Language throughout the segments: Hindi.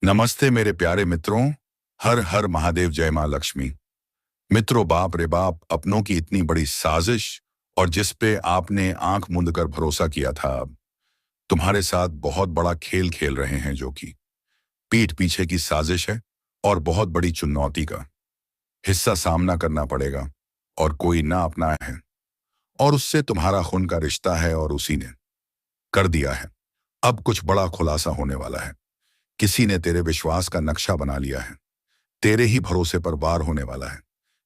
नमस्ते मेरे प्यारे मित्रों। हर हर महादेव, जय मां लक्ष्मी। मित्रों, बाप रे बाप, अपनों की इतनी बड़ी साजिश और जिस पे आपने आंख मूंद कर भरोसा किया था, अब तुम्हारे साथ बहुत बड़ा खेल खेल रहे हैं, जो कि पीठ पीछे की साजिश है और बहुत बड़ी चुनौती का हिस्सा सामना करना पड़ेगा। और कोई ना अपना है और उससे तुम्हारा खून का रिश्ता है और उसी ने कर दिया है। अब कुछ बड़ा खुलासा होने वाला है। किसी ने तेरे विश्वास का नक्शा बना लिया है। तेरे ही भरोसे पर वार होने वाला है।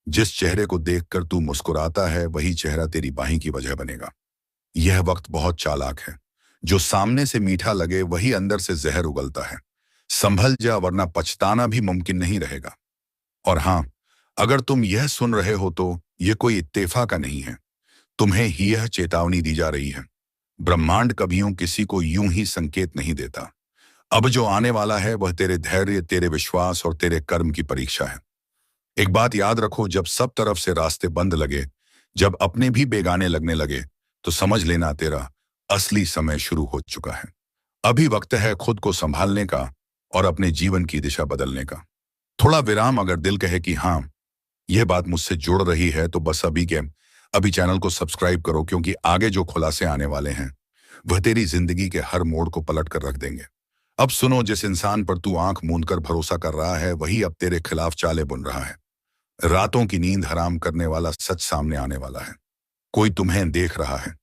जिस चेहरे को देखकर तू मुस्कुराता है, वही चेहरा तेरी बाही की वजह बनेगा। यह वक्त बहुत चालाक है। जो सामने से मीठा लगे, वही अंदर से जहर उगलता है। संभल जा, वरना पछताना भी मुमकिन नहीं रहेगा। और हाँ, अगर तुम यह सुन रहे हो तो यह कोई इत्तेफाक का नहीं है। तुम्हें ही यह चेतावनी दी जा रही है। ब्रह्मांड कभियों किसी को यूं ही संकेत नहीं देता। अब जो आने वाला है वह तेरे धैर्य, तेरे विश्वास और तेरे कर्म की परीक्षा है। एक बात याद रखो, जब सब तरफ से रास्ते बंद लगे, जब अपने भी बेगाने लगने लगे, तो समझ लेना तेरा असली समय शुरू हो चुका है। अभी वक्त है खुद को संभालने का और अपने जीवन की दिशा बदलने का। थोड़ा विराम, अगर दिल कहे कि हाँ, यह बात मुझसे जुड़ रही है, तो बस अभी चैनल को सब्सक्राइब करो, क्योंकि आगे जो खुलासे आने वाले हैं वह तेरी जिंदगी के हर मोड़ को पलट कर रख देंगे। अब सुनो, जिस इंसान पर तू आंख मूंद कर भरोसा कर रहा है, वही अब तेरे खिलाफ चालें बुन रहा है। रातों की नींद हराम करने वाला सच सामने आने वाला है। कोई तुम्हें देख रहा है,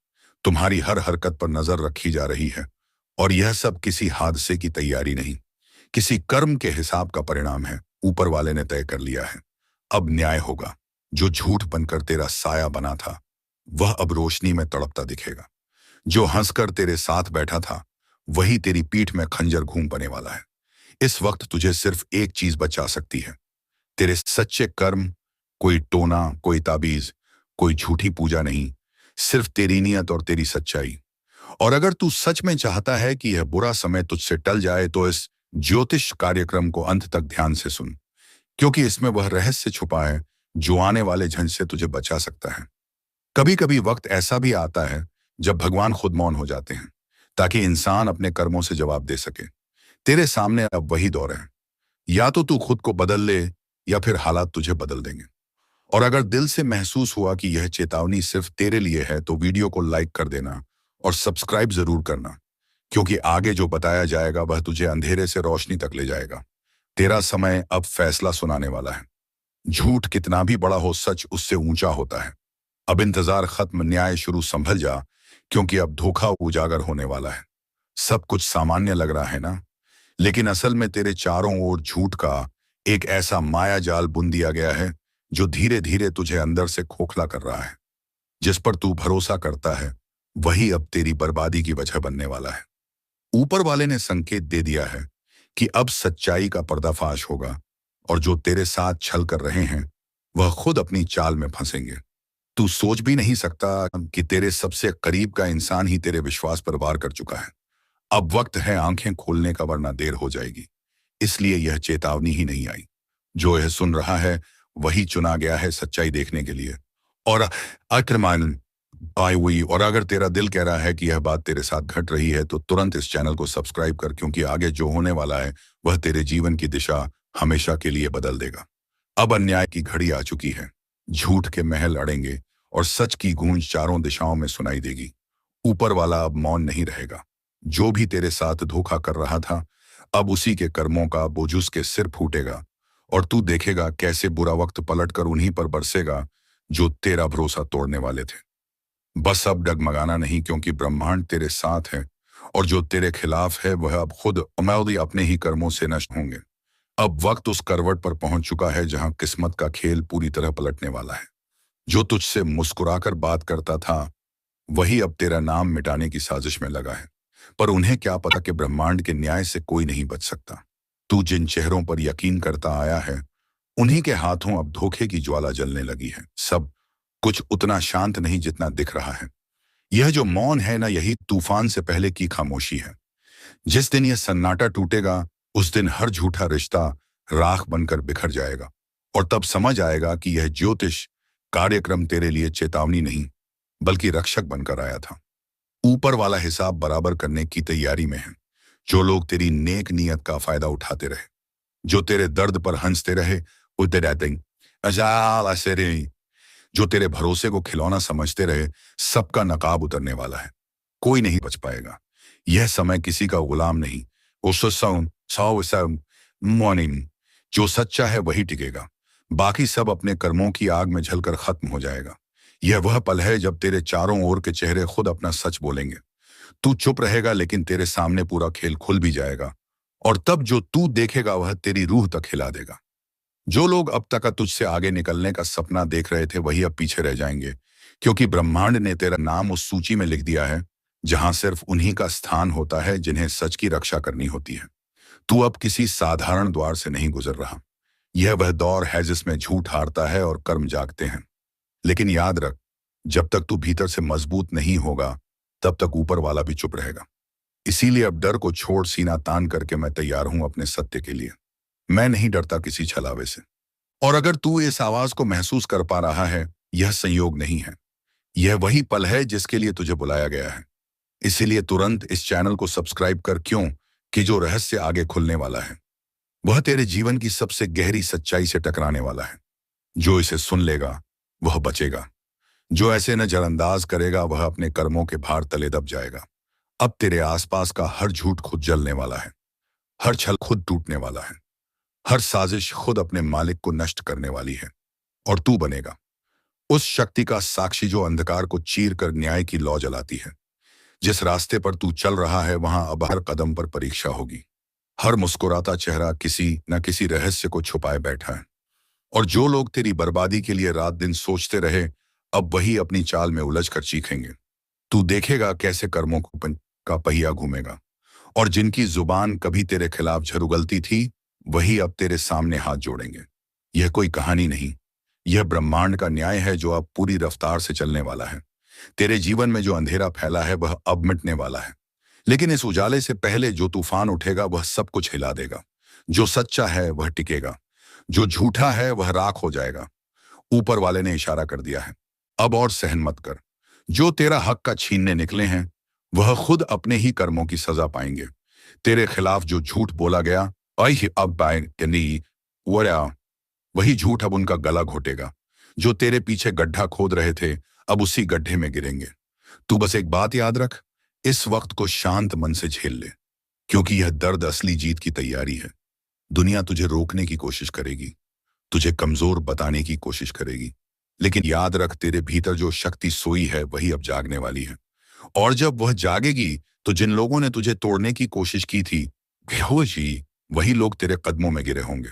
तुम्हारी हर हरकत पर नजर रखी जा रही है। और यह सब किसी हादसे की तैयारी नहीं, किसी कर्म के हिसाब का परिणाम है। ऊपर वाले ने तय कर लिया है, अब न्याय होगा। जो झूठ बनकर तेरा साया बना था, वह अब रोशनी में तड़पता दिखेगा। जो हंसकर तेरे साथ बैठा था, वही तेरी पीठ में खंजर घूम बने वाला है। इस वक्त तुझे सिर्फ एक चीज बचा सकती है, तेरे सच्चे कर्म। कोई टोना, कोई ताबीज, कोई झूठी पूजा नहीं, सिर्फ तेरी नियत और तेरी सच्चाई। और अगर तू सच में चाहता है कि यह बुरा समय तुझसे टल जाए, तो इस ज्योतिष कार्यक्रम को अंत तक ध्यान से सुन, क्योंकि इसमें वह रहस्य छुपा है जो आने वाले झंझ से तुझे बचा सकता है। कभी कभी वक्त ऐसा भी आता है जब भगवान खुद मौन हो जाते हैं, ताकि इंसान अपने कर्मों से जवाब दे सके। तेरे सामने अब वही दौर है। या तो तू खुद को बदल ले, या फिर हालात तुझे बदल देंगे। और अगर दिल से महसूस हुआ कि यह चेतावनी सिर्फ तेरे लिए है, तो वीडियो को लाइक कर देना और सब्सक्राइब जरूर करना, क्योंकि आगे जो बताया जाएगा वह तुझे अंधेरे से रोशनी तक ले जाएगा। तेरा समय अब फैसला सुनाने वाला है। झूठ कितना भी बड़ा हो, सच उससे ऊंचा होता है। अब इंतजार खत्म, न्याय शुरू। संभल जा, क्योंकि अब धोखा उजागर होने वाला है। सब कुछ सामान्य लग रहा है ना, लेकिन असल में तेरे चारों ओर झूठ का एक ऐसा माया जाल बुन दिया गया है जो धीरे धीरे तुझे अंदर से खोखला कर रहा है। जिस पर तू भरोसा करता है, वही अब तेरी बर्बादी की वजह बनने वाला है। ऊपर वाले ने संकेत दे दिया है कि अब सच्चाई का पर्दाफाश होगा, और जो तेरे साथ छल कर रहे हैं वह खुद अपनी चाल में फंसेंगे। तू सोच भी नहीं सकता कि तेरे सबसे करीब का इंसान ही तेरे विश्वास पर वार कर चुका है। अब वक्त है आंखें खोलने का, वरना देर हो जाएगी। इसलिए यह चेतावनी ही नहीं आई। जो यह सुन रहा है वही चुना गया है सच्चाई देखने के लिए। और अक्रमान आई हुई। और अगर तेरा दिल कह रहा है कि यह बात तेरे साथ घट रही है, तो तुरंत इस चैनल को सब्सक्राइब कर, क्योंकि आगे जो होने वाला है वह तेरे जीवन की दिशा हमेशा के लिए बदल देगा। अब अन्याय की घड़ी आ चुकी है। झूठ के महल अड़ेंगे और सच की गूंज चारों दिशाओं में सुनाई देगी। ऊपर वाला अब मौन नहीं रहेगा। जो भी तेरे साथ धोखा कर रहा था, अब उसी के कर्मों का बोझ उसके सिर फूटेगा। और तू देखेगा कैसे बुरा वक्त पलटकर उन्हीं पर बरसेगा जो तेरा भरोसा तोड़ने वाले थे। बस अब डगमगाना नहीं, क्योंकि ब्रह्मांड तेरे साथ है, और जो तेरे खिलाफ है वह अब खुद अमौदी अपने ही कर्मों से नष्ट होंगे। अब वक्त उस करवट पर पहुंच चुका है जहां किस्मत का खेल पूरी तरह पलटने वाला है। जो तुझसे मुस्कुराकर बात करता था, वही अब तेरा नाम मिटाने की साजिश में लगा है। पर उन्हें क्या पता कि ब्रह्मांड के न्याय से कोई नहीं बच सकता। तू जिन चेहरों पर यकीन करता आया है, उन्हीं के हाथों अब धोखे की ज्वाला जलने लगी है। सब कुछ उतना शांत नहीं जितना दिख रहा है। यह जो मौन है ना, यही तूफान से पहले की खामोशी है। जिस दिन यह सन्नाटा टूटेगा, उस दिन हर झूठा रिश्ता राख बनकर बिखर जाएगा। और तब समझ आएगा कि यह ज्योतिष कार्यक्रम तेरे लिए चेतावनी नहीं, बल्कि रक्षक बनकर आया था। ऊपर वाला हिसाब बराबर करने की तैयारी में है। जो लोग तेरी नेक नीयत का फायदा उठाते रहे, जो तेरे दर्द पर हंसते रहे, उठते रहते अजाल ऐसे रहे, जो तेरे भरोसे को खिलौना समझते रहे, सबका नकाब उतरने वाला है। कोई नहीं बच पाएगा। यह समय किसी का गुलाम नहीं। वो मॉर्निंग, जो सच्चा है वही टिकेगा। बाकी सब अपने कर्मों की आग में जलकर खत्म हो जाएगा। यह वह पल है जब तेरे चारों ओर के चेहरे खुद अपना सच बोलेंगे। तू चुप रहेगा, लेकिन तेरे सामने पूरा खेल खुल भी जाएगा। और तब जो तू देखेगा वह तेरी रूह तक हिला देगा। जो लोग अब तक तुझसे आगे निकलने का सपना देख रहे थे वही अब पीछे रह जाएंगे, क्योंकि ब्रह्मांड ने तेरा नाम उस सूची में लिख दिया है जहां सिर्फ उन्हीं का स्थान होता है जिन्हें सच की रक्षा करनी होती है। तू अब किसी साधारण द्वार से नहीं गुजर रहा। यह वह दौर है जिसमें झूठ हारता है और कर्म जागते हैं। लेकिन याद रख, जब तक तू भीतर से मजबूत नहीं होगा तब तक ऊपर वाला भी चुप रहेगा। इसीलिए अब डर को छोड़ सीना तान करके मैं तैयार हूं अपने सत्य के लिए। मैं नहीं डरता किसी छलावे से। और अगर तू इस आवाज को महसूस कर पा रहा है, यह संयोग नहीं है। यह वही पल है जिसके लिए तुझे बुलाया गया है। इसीलिए तुरंत इस चैनल को सब्सक्राइब कर, क्यों कि जो रहस्य आगे खुलने वाला है वह तेरे जीवन की सबसे गहरी सच्चाई से टकराने वाला है। जो इसे सुन लेगा वह बचेगा। जो ऐसे नजरअंदाज करेगा वह अपने कर्मों के भार तले दब जाएगा। अब तेरे आसपास का हर झूठ खुद जलने वाला है, हर छल खुद टूटने वाला है, हर साजिश खुद अपने मालिक को नष्ट करने वाली है। और तू बनेगा उस शक्ति का साक्षी जो अंधकार को चीर कर न्याय की लौ जलाती है। जिस रास्ते पर तू चल रहा है वहां अब हर कदम पर परीक्षा होगी। हर मुस्कुराता चेहरा किसी न किसी रहस्य को छुपाए बैठा है। और जो लोग तेरी बर्बादी के लिए रात दिन सोचते रहे, अब वही अपनी चाल में उलझ कर चीखेंगे। तू देखेगा कैसे कर्मों का पहिया घूमेगा, और जिनकी जुबान कभी तेरे खिलाफ झरुगलती थी वही अब तेरे सामने हाथ जोड़ेंगे। यह कोई कहानी नहीं, यह ब्रह्मांड का न्याय है जो अब पूरी रफ्तार से चलने वाला है। तेरे जीवन में जो अंधेरा फैला है वह अब मिटने वाला है, लेकिन इस उजाले से पहले जो तूफान उठेगा वह सब कुछ हिला देगा। जो सच्चा है वह टिकेगा, जो झूठा है वह राख हो जाएगा। ऊपर वाले ने इशारा कर दिया है, अब और सहन मत कर। जो तेरा हक का छीनने निकले हैं वह खुद अपने ही कर्मों की सजा पाएंगे। तेरे खिलाफ जो झूठ बोला गया अब वही झूठ अब उनका गला घोटेगा। जो तेरे पीछे गड्ढा खोद रहे थे अब उसी गड्ढे में गिरेंगे। तू बस एक बात याद रख, इस वक्त को शांत मन से झेल ले, क्योंकि यह दर्द असली जीत की तैयारी है। दुनिया तुझे रोकने की कोशिश करेगी, तुझे कमजोर बताने की कोशिश करेगी, लेकिन याद रख तेरे भीतर जो शक्ति सोई है वही अब जागने वाली है। और जब वह जागेगी तो जिन लोगों ने तुझे तोड़ने की कोशिश की थी बेहोशी, वही लोग तेरे कदमों में गिरे होंगे।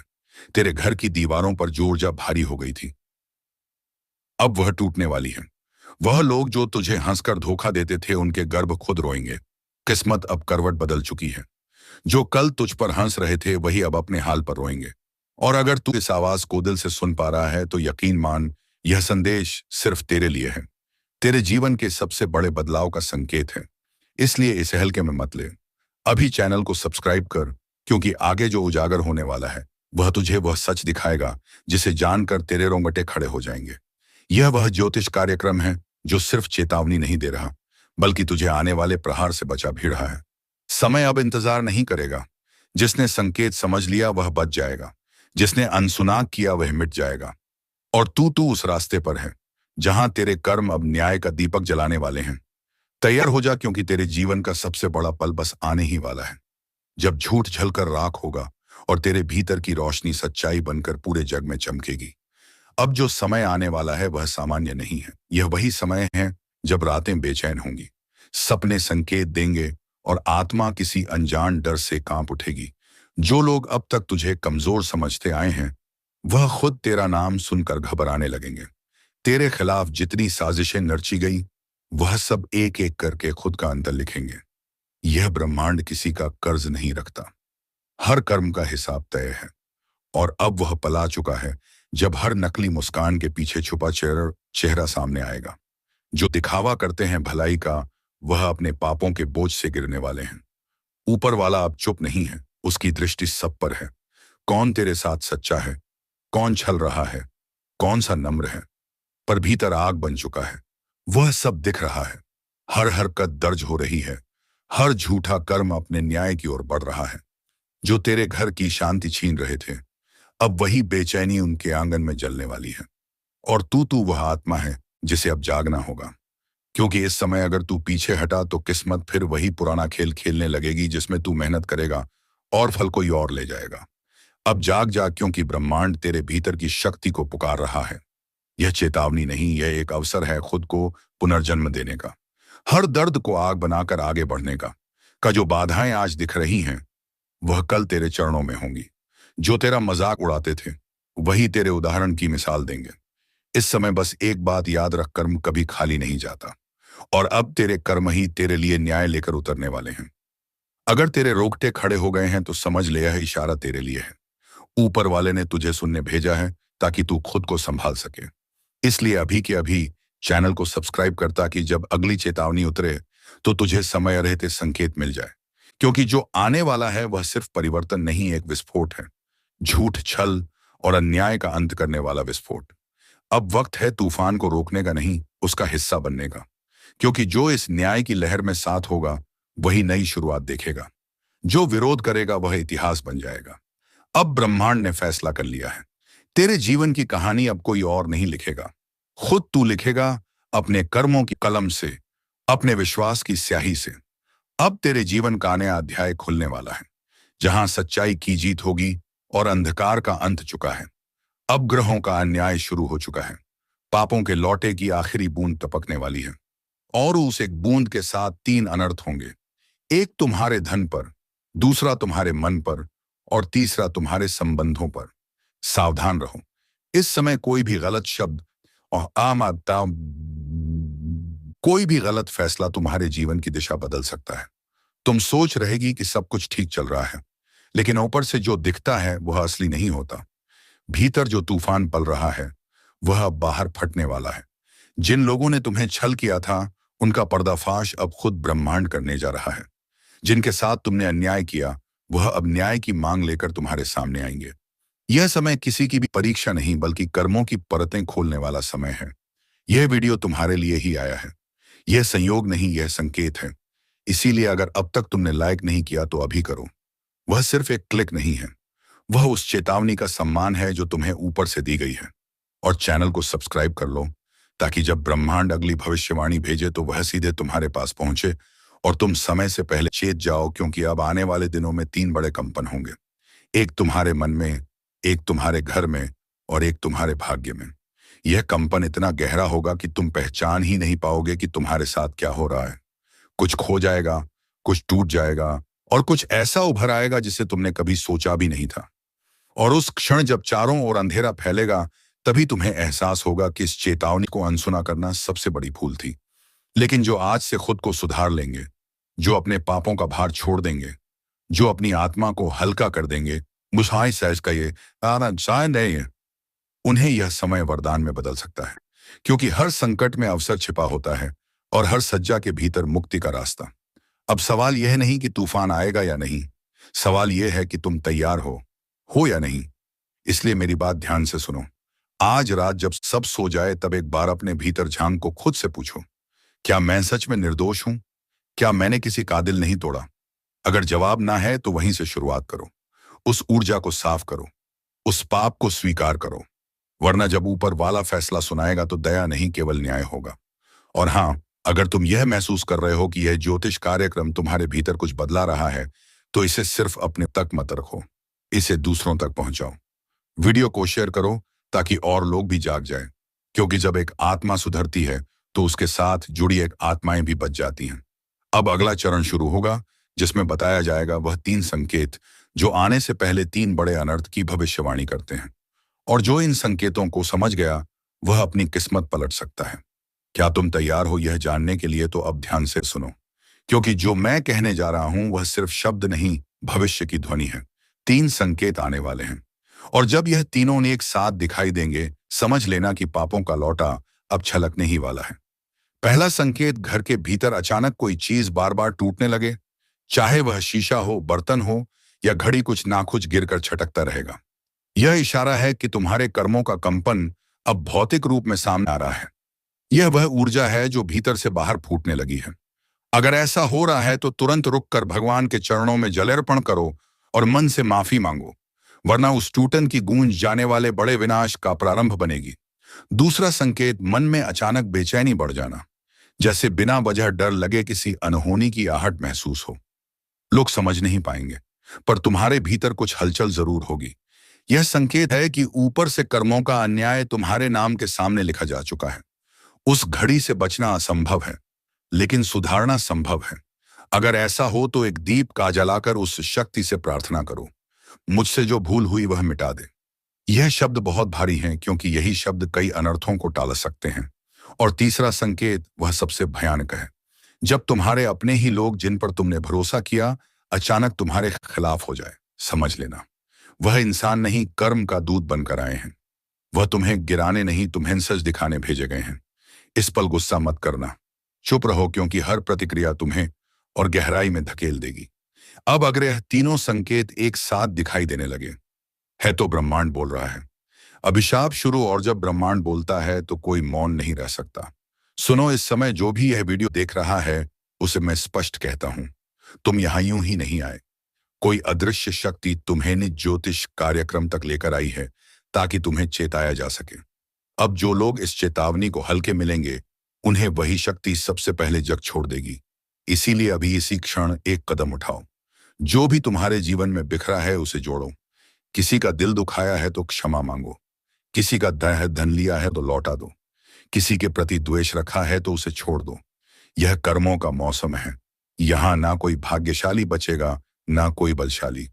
तेरे घर की दीवारों पर जो ऊर्जा भारी हो गई थी अब वह टूटने वाली है। वह लोग जो तुझे हंसकर धोखा देते थे उनके गर्भ खुद रोएंगे। किस्मत अब करवट बदल चुकी है। जो कल तुझ पर हंस रहे थे वही अब अपने हाल पर रोएंगे। और अगर तू इस आवाज को दिल से सुन पा रहा है तो यकीन मान, यह संदेश सिर्फ तेरे लिए है, तेरे जीवन के सबसे बड़े बदलाव का संकेत है। इसलिए इस हल्के में मत ले। अभी चैनल को सब्सक्राइब कर, क्योंकि आगे जो उजागर होने वाला है वह तुझे वह सच दिखाएगा जिसे जानकर तेरे रोंगटे खड़े हो जाएंगे। यह वह ज्योतिष कार्यक्रम है जो सिर्फ चेतावनी नहीं दे रहा, बल्कि तुझे आने वाले प्रहार से बचा भी रहा है। समय अब इंतजार नहीं करेगा। जिसने संकेत समझ लिया वह बच जाएगा, जिसने अनसुना किया वह मिट जाएगा। और तू उस रास्ते पर है जहां तेरे कर्म अब न्याय का दीपक जलाने वाले हैं। तैयार हो जा, क्योंकि तेरे जीवन का सबसे बड़ा पल बस आने ही वाला है, जब झूठ झलकर राख होगा और तेरे भीतर की रोशनी सच्चाई बनकर पूरे जग में चमकेगी। अब जो समय आने वाला है वह सामान्य नहीं है। यह वही समय है जब रातें बेचैन होंगी, सपने संकेत देंगे और आत्मा किसी अनजान डर से कांप उठेगी। जो लोग अब तक तुझे कमजोर समझते आए हैं वह खुद तेरा नाम सुनकर घबराने लगेंगे। तेरे खिलाफ जितनी साजिशें नरची गई वह सब एक एक करके खुद का अंतर लिखेंगे। यह ब्रह्मांड किसी का कर्ज नहीं रखता, हर कर्म का हिसाब तय है। और अब वह पल आ चुका है जब हर नकली मुस्कान के पीछे छुपा चेहरा सामने आएगा। जो दिखावा करते हैं भलाई का वह अपने पापों के बोझ से गिरने वाले हैं। ऊपर वाला अब चुप नहीं है, उसकी दृष्टि सब पर है। कौन तेरे साथ सच्चा है, कौन छल रहा है, कौन सा नम्र है, पर भीतर आग बन चुका है, वह सब दिख रहा है। हर हरकत दर्ज हो रही है, हर झूठा कर्म अपने न्याय की ओर बढ़ रहा है। जो तेरे घर की शांति छीन रहे थे, अब वही बेचैनी उनके आंगन में जलने वाली है। और तू वह आत्मा है जिसे अब जागना होगा, क्योंकि इस समय अगर तू पीछे हटा तो किस्मत फिर वही पुराना खेल खेलने लगेगी जिसमें तू मेहनत करेगा और फल कोई और ले जाएगा। अब जाग जा, क्योंकि ब्रह्मांड तेरे भीतर की शक्ति को पुकार रहा है। यह चेतावनी नहीं, यह एक अवसर है खुद को पुनर्जन्म देने का, हर दर्द को आग बनाकर आगे बढ़ने का जो बाधाएं आज दिख रही हैं वह कल तेरे चरणों में होंगी। जो तेरा मजाक उड़ाते थे वही तेरे उदाहरण की मिसाल देंगे। इस समय बस एक बात याद रख, कर्म कभी खाली नहीं जाता, और अब तेरे कर्म ही तेरे लिए न्याय लेकर उतरने वाले हैं। अगर तेरे रोकटे खड़े हो गए हैं तो समझ ले, यह इशारा तेरे लिए है। ऊपर वाले ने तुझे सुनने भेजा है ताकि तू खुद को संभाल सके। इसलिए अभी के अभी चैनल को सब्सक्राइब कर, ताकि जब अगली चेतावनी उतरे तो तुझे समय रहते संकेत मिल जाए। क्योंकि जो आने वाला है वह सिर्फ परिवर्तन नहीं, एक विस्फोट है। झूठ, छल और अन्याय का अंत करने वाला विस्फोट। अब वक्त है तूफान को रोकने का नहीं, उसका हिस्सा बनने का। क्योंकि जो इस न्याय की लहर में साथ होगा वही नई शुरुआत देखेगा। जो विरोध करेगा वह इतिहास बन जाएगा। अब ब्रह्मांड ने फैसला कर लिया है। तेरे जीवन की कहानी अब कोई और नहीं लिखेगा, खुद तू लिखेगा, अपने कर्मों की कलम से, अपने विश्वास की स्याही से। अब तेरे जीवन का नया अध्याय खुलने वाला है, जहां सच्चाई की जीत होगी और अंधकार का अंत चुका है। अब ग्रहों का अन्याय शुरू हो चुका है। पापों के लौटे की आखिरी बूंद टपकने वाली है, और उस एक बूंद के साथ 3 अनर्थ होंगे। एक तुम्हारे धन पर, दूसरा तुम्हारे मन पर, और तीसरा तुम्हारे संबंधों पर। सावधान रहो, इस समय कोई भी गलत शब्द और कोई भी गलत फैसला तुम्हारे जीवन की दिशा बदल सकता है। तुम सोच रहेगी कि सब कुछ ठीक चल रहा है, लेकिन ऊपर से जो दिखता है वह असली नहीं होता। भीतर जो तूफान पल रहा है वह अब बाहर फटने वाला है। जिन लोगों ने तुम्हें छल किया था उनका पर्दाफाश अब खुद ब्रह्मांड करने जा रहा है। जिनके साथ तुमने अन्याय किया वह अब न्याय की मांग लेकर तुम्हारे सामने आएंगे। यह समय किसी की भी परीक्षा नहीं, बल्कि कर्मों की परतें खोलने वाला समय है। यह वीडियो तुम्हारे लिए ही आया है। यह संयोग नहीं, यह संकेत है। इसीलिए अगर अब तक तुमने लाइक नहीं किया तो अभी करो। वह सिर्फ एक क्लिक नहीं है, वह उस चेतावनी का सम्मान है जो तुम्हें ऊपर से दी गई है। और चैनल को सब्सक्राइब कर लो, ताकि जब ब्रह्मांड अगली भविष्यवाणी भेजे तो वह सीधे तुम्हारे पास पहुंचे और तुम समय से पहले चेत जाओ। क्योंकि अब आने वाले दिनों में 3 बड़े कंपन होंगे, एक तुम्हारे मन में, एक तुम्हारे घर में, और एक तुम्हारे भाग्य में। यह कंपन इतना गहरा होगा कि तुम पहचान ही नहीं पाओगे कि तुम्हारे साथ क्या हो रहा है। कुछ खो जाएगा, कुछ टूट जाएगा, और कुछ ऐसा उभर आएगा जिसे तुमने कभी सोचा भी नहीं था। और उस क्षण जब चारों ओर अंधेरा फैलेगा, तभी तुम्हें एहसास होगा कि इस चेतावनी को अनसुना करना सबसे बड़ी भूल थी। लेकिन जो आज से खुद को सुधार लेंगे, जो अपने पापों का भार छोड़ देंगे, जो अपनी आत्मा को हल्का कर देंगे, मुझाई सहज का ये नहीं है, उन्हें यह समय वरदान में बदल सकता है। क्योंकि हर संकट में अवसर छिपा होता है, और हर सज्जा के भीतर मुक्ति का रास्ता। अब सवाल यह नहीं कि तूफान आएगा या नहीं, सवाल यह है कि तुम तैयार हो या नहीं। इसलिए मेरी बात ध्यान से सुनो। आज रात जब सब सो जाए तब एक बार अपने भीतर झांक को खुद से पूछो, क्या मैं सच में निर्दोष हूं? क्या मैंने किसी का दिल नहीं तोड़ा? अगर जवाब ना है तो वहीं से शुरुआत करो। उस ऊर्जा को साफ करो, उस पाप को स्वीकार करो। वरना जब ऊपर वाला फैसला सुनाएगा तो दया नहीं, केवल न्याय होगा। और हाँ, अगर तुम यह महसूस कर रहे हो कि यह ज्योतिष कार्यक्रम तुम्हारे भीतर कुछ बदला रहा है, तो इसे सिर्फ अपने तक मत रखो, इसे दूसरों तक पहुंचाओ। वीडियो को शेयर करो ताकि और लोग भी जाग जाएं। क्योंकि जब एक आत्मा सुधरती है तो उसके साथ जुड़ी एक आत्माएं भी बच जाती हैं। अब अगला चरण शुरू होगा, जिसमें बताया जाएगा वह 3 संकेत जो आने से पहले 3 बड़े अनर्थ की भविष्यवाणी करते हैं। और जो इन संकेतों को समझ गया वह अपनी किस्मत पलट सकता है। क्या तुम तैयार हो यह जानने के लिए? तो अब ध्यान से सुनो, क्योंकि जो मैं कहने जा रहा हूं वह सिर्फ शब्द नहीं, भविष्य की ध्वनि है। 3 संकेत आने वाले हैं, और जब यह तीनों ने एक साथ दिखाई देंगे, समझ लेना कि पापों का लौटा अब छलकने ही वाला है। पहला संकेत, घर के भीतर अचानक कोई चीज बार बार टूटने लगे, चाहे वह शीशा हो, बर्तन हो, या घड़ी कुछ ना कुछ गिरकर छटकता रहेगा। यह इशारा है कि तुम्हारे कर्मों का कंपन अब भौतिक रूप में सामने आ रहा है। यह वह ऊर्जा है जो भीतर से बाहर फूटने लगी है। अगर ऐसा हो रहा है तो तुरंत रुककर भगवान के चरणों में जलार्पण करो और मन से माफी मांगो, वरना उस टूटन की गूंज जाने वाले बड़े विनाश का प्रारंभ बनेगी। दूसरा संकेत, मन में अचानक बेचैनी बढ़ जाना, जैसे बिना वजह डर लगे किसी अनहोनी की आहट महसूस हो। लोग समझ नहीं पाएंगे, पर तुम्हारे भीतर कुछ हलचल जरूर होगी। यह संकेत है कि ऊपर से कर्मों का अन्याय तुम्हारे नाम के सामने लिखा जा चुका है। उस घड़ी से बचना असंभव है, लेकिन सुधारना संभव है। अगर ऐसा हो तो एक दीप का जलाकर उस शक्ति से प्रार्थना करो, मुझसे जो भूल हुई वह मिटा दे। यह शब्द बहुत भारी हैं, क्योंकि यही शब्द कई अनर्थों को टाल सकते हैं। और तीसरा संकेत, वह सबसे भयानक है, जब तुम्हारे अपने ही लोग जिन पर तुमने भरोसा किया अचानक तुम्हारे खिलाफ हो जाए। समझ लेना, वह इंसान नहीं, कर्म का दूत बनकर आए हैं। वह तुम्हें गिराने नहीं, तुम्हें सच दिखाने भेजे गए हैं। इस पल गुस्सा मत करना, चुप रहो, क्योंकि हर प्रतिक्रिया तुम्हें और गहराई में धकेल देगी। अब अगर यह तीनों संकेत एक साथ दिखाई देने लगे, है तो ब्रह्मांड बोल रहा है। अभिशाप शुरू, और जब ब्रह्मांड बोलता है तो कोई मौन नहीं रह सकता। सुनो, इस समय जो भी यह वीडियो देख रहा है उसे मैं स्पष्ट कहता हूं, तुम यहां यूं ही नहीं आए। कोई अदृश्य शक्ति तुम्हें निज ज्योतिष कार्यक्रम तक लेकर आई है, ताकि तुम्हें चेताया जा सके। अब जो लोग इस चेतावनी को हल्के मिलेंगे, उन्हें वही शक्ति सबसे पहले जग छोड़ देगी। इसीलिए अभी इसी क्षण एक कदम उठाओ। जो भी तुम्हारे जीवन में बिखरा है उसे जोड़ो। किसी का दिल दुखाया है तो क्षमा मांगो, किसी का धन लिया है तो लौटा दो, किसी के प्रति द्वेष रखा है तो उसे छोड़ दो। यह कर्मों का मौसम है। यहां ना कोई भाग्यशाली बचेगा, ना कोई बलशाली,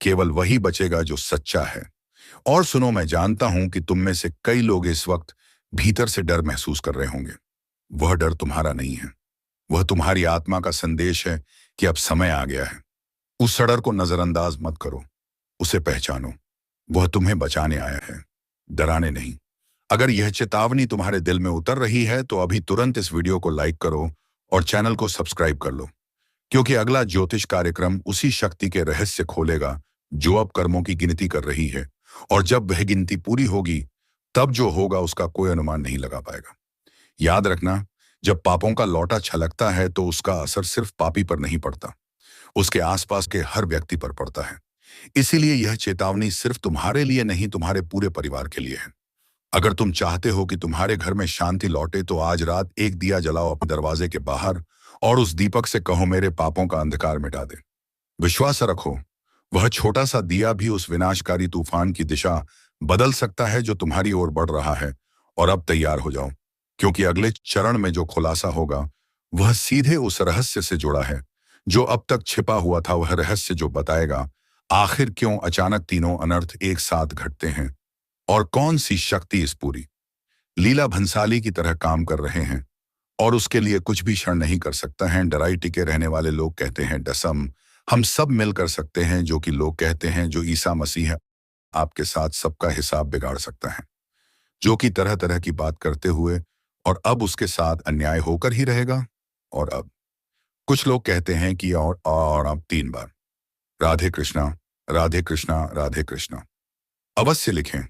केवल वही बचेगा जो सच्चा है। और सुनो, मैं जानता हूं कि तुम में से कई लोग इस वक्त भीतर से डर महसूस कर रहे होंगे। वह डर तुम्हारा नहीं है, वह तुम्हारी आत्मा का संदेश है कि अब समय आ गया है। उस डर को नजरअंदाज मत करो, उसे पहचानो। वह तुम्हें बचाने आया है, डराने नहीं। अगर यह चेतावनी तुम्हारे दिल में उतर रही है तो अभी तुरंत इस वीडियो को लाइक करो और चैनल को सब्सक्राइब कर लो, क्योंकि अगला ज्योतिष कार्यक्रम उसी शक्ति के रहस्य खोलेगा जो अब कर्मों की गिनती कर रही है। और जब वह गिनती पूरी होगी, तब जो होगा उसका कोई अनुमान नहीं लगा पाएगा। याद रखना, जब पापों का लौटा छलकता है तो उसका असर सिर्फ पापी पर नहीं पड़ता, उसके आसपास के हर व्यक्ति पर पड़ता है। इसीलिए यह चेतावनी सिर्फ तुम्हारे लिए नहीं, तुम्हारे पूरे परिवार के लिए है। अगर तुम चाहते हो कि तुम्हारे घर में शांति लौटे तो आज रात एक दिया जलाओ अपने दरवाजे के बाहर और उस दीपक से कहो, मेरे पापों का अंधकार मिटा दे। विश्वास रखो, वह छोटा सा दिया भी उस विनाशकारी तूफान की दिशा बदल सकता है जो तुम्हारी ओर बढ़ रहा है। और अब तैयार हो जाओ, क्योंकि अगले चरण में जो खुलासा होगा वह सीधे उस रहस्य से जुड़ा है जो अब तक छिपा हुआ था। वह रहस्य जो बताएगा आखिर क्यों अचानक तीनों अनर्थ एक साथ घटते हैं और कौन सी शक्ति इस पूरी लीला भंसाली की तरह काम कर रहे हैं और उसके लिए कुछ भी क्षण नहीं कर सकता है। डराई टिके रहने वाले लोग कहते हैं डसम, हम सब मिल कर सकते हैं, जो कि लोग कहते हैं जो ईसा मसीह है आपके साथ सबका हिसाब बिगाड़ सकता है, जो कि तरह तरह की बात करते हुए और अब उसके साथ अन्याय होकर ही रहेगा। और अब कुछ लोग कहते हैं कि और अब 3 बार राधे कृष्णा, राधे कृष्णा, राधे कृष्णा। अवश्य लिखें।